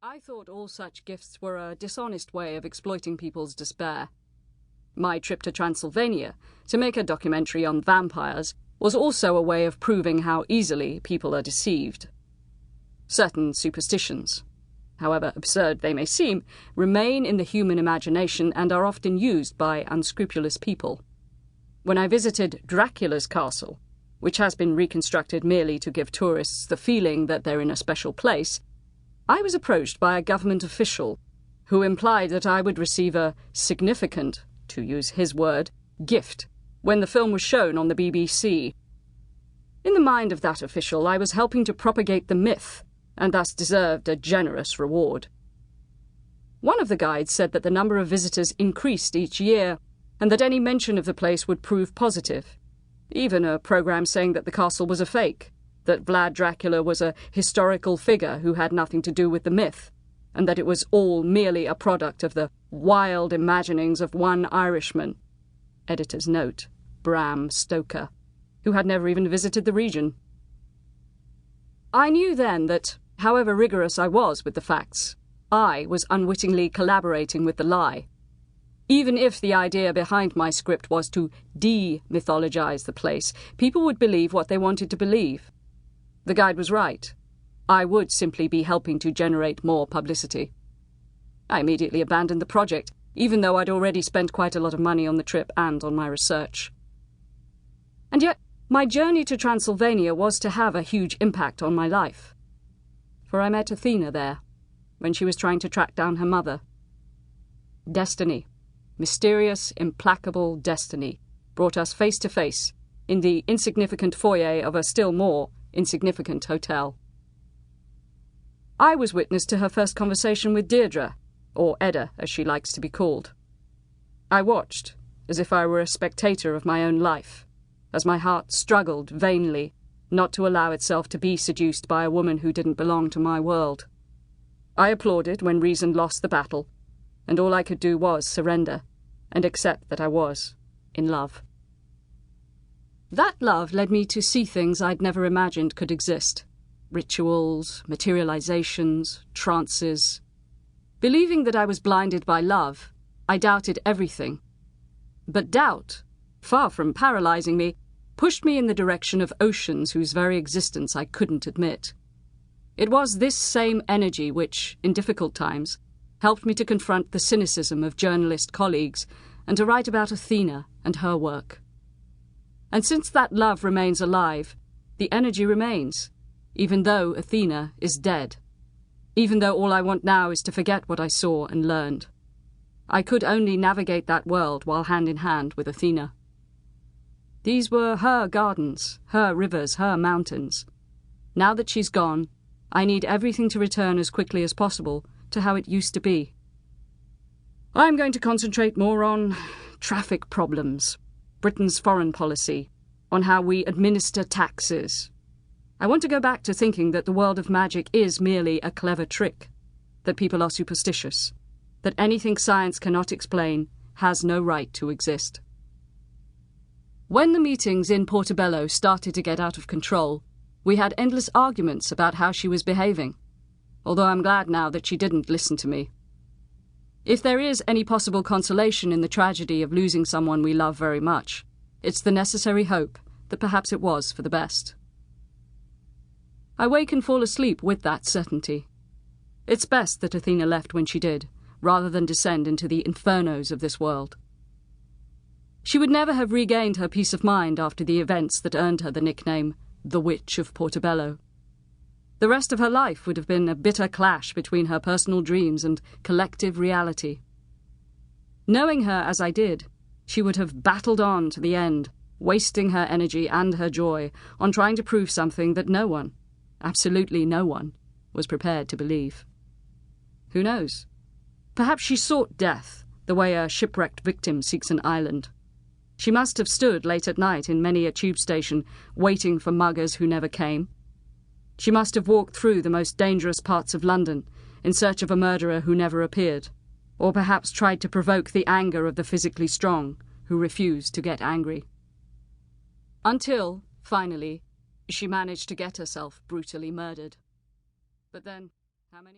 I thought all such gifts were a dishonest way of exploiting people's despair. My trip to Transylvania to make a documentary on vampires was also a way of proving how easily people are deceived. Certain superstitions, however absurd they may seem, remain in the human imagination and are often used by unscrupulous people. When I visited Dracula's castle, which has been reconstructed merely to give tourists the feeling that they're in a special place, I was approached by a government official who implied that I would receive a significant, to use his word, gift when the film was shown on the BBC. In the mind of that official, I was helping to propagate the myth and thus deserved a generous reward. One of the guides said that the number of visitors increased each year and that any mention of the place would prove positive. Even a program saying that the castle was a fake, that Vlad Dracula was a historical figure who had nothing to do with the myth, and that it was all merely a product of the wild imaginings of one Irishman, editor's note, Bram Stoker, who had never even visited the region. I knew then that, however rigorous I was with the facts, I was unwittingly collaborating with the lie. Even if the idea behind my script was to de-mythologize the place, people would believe what they wanted to believe. The guide was right. I would simply be helping to generate more publicity. I immediately abandoned the project, even though I'd already spent quite a lot of money on the trip and on my research. And yet, my journey to Transylvania was to have a huge impact on my life. For I met Athena there, when she was trying to track down her mother. Destiny, mysterious, implacable destiny, brought us face to face in the insignificant foyer of a still more insignificant hotel. I was witness to her first conversation with Deirdre, or Edda as she likes to be called. I watched, as if I were a spectator of my own life, as my heart struggled vainly not to allow itself to be seduced by a woman who didn't belong to my world. I applauded when reason lost the battle, and all I could do was surrender and accept that I was in love. That love led me to see things I'd never imagined could exist. Rituals, materializations, trances. Believing that I was blinded by love, I doubted everything. But doubt, far from paralyzing me, pushed me in the direction of oceans whose very existence I couldn't admit. It was this same energy which, in difficult times, helped me to confront the cynicism of journalist colleagues and to write about Athena and her work. And since that love remains alive, the energy remains, even though Athena is dead, even though all I want now is to forget what I saw and learned. I could only navigate that world while hand in hand with Athena. These were her gardens, her rivers, her mountains. Now that she's gone, I need everything to return as quickly as possible to how it used to be. I'm going to concentrate more on traffic problems, Britain's foreign policy, on how we administer taxes. I want to go back to thinking that the world of magic is merely a clever trick, that people are superstitious, that anything science cannot explain has no right to exist. When the meetings in Portobello started to get out of control, we had endless arguments about how she was behaving, although I'm glad now that she didn't listen to me. If there is any possible consolation in the tragedy of losing someone we love very much, it's the necessary hope that perhaps it was for the best. I wake and fall asleep with that certainty. It's best that Athena left when she did, rather than descend into the infernos of this world. She would never have regained her peace of mind after the events that earned her the nickname the Witch of Portobello. The rest of her life would have been a bitter clash between her personal dreams and collective reality. Knowing her as I did, she would have battled on to the end, wasting her energy and her joy on trying to prove something that no one, absolutely no one, was prepared to believe. Who knows? Perhaps she sought death, the way a shipwrecked victim seeks an island. She must have stood late at night in many a tube station, waiting for muggers who never came. She must have walked through the most dangerous parts of London in search of a murderer who never appeared, or perhaps tried to provoke the anger of the physically strong who refused to get angry. Until, finally, she managed to get herself brutally murdered. But then, how many...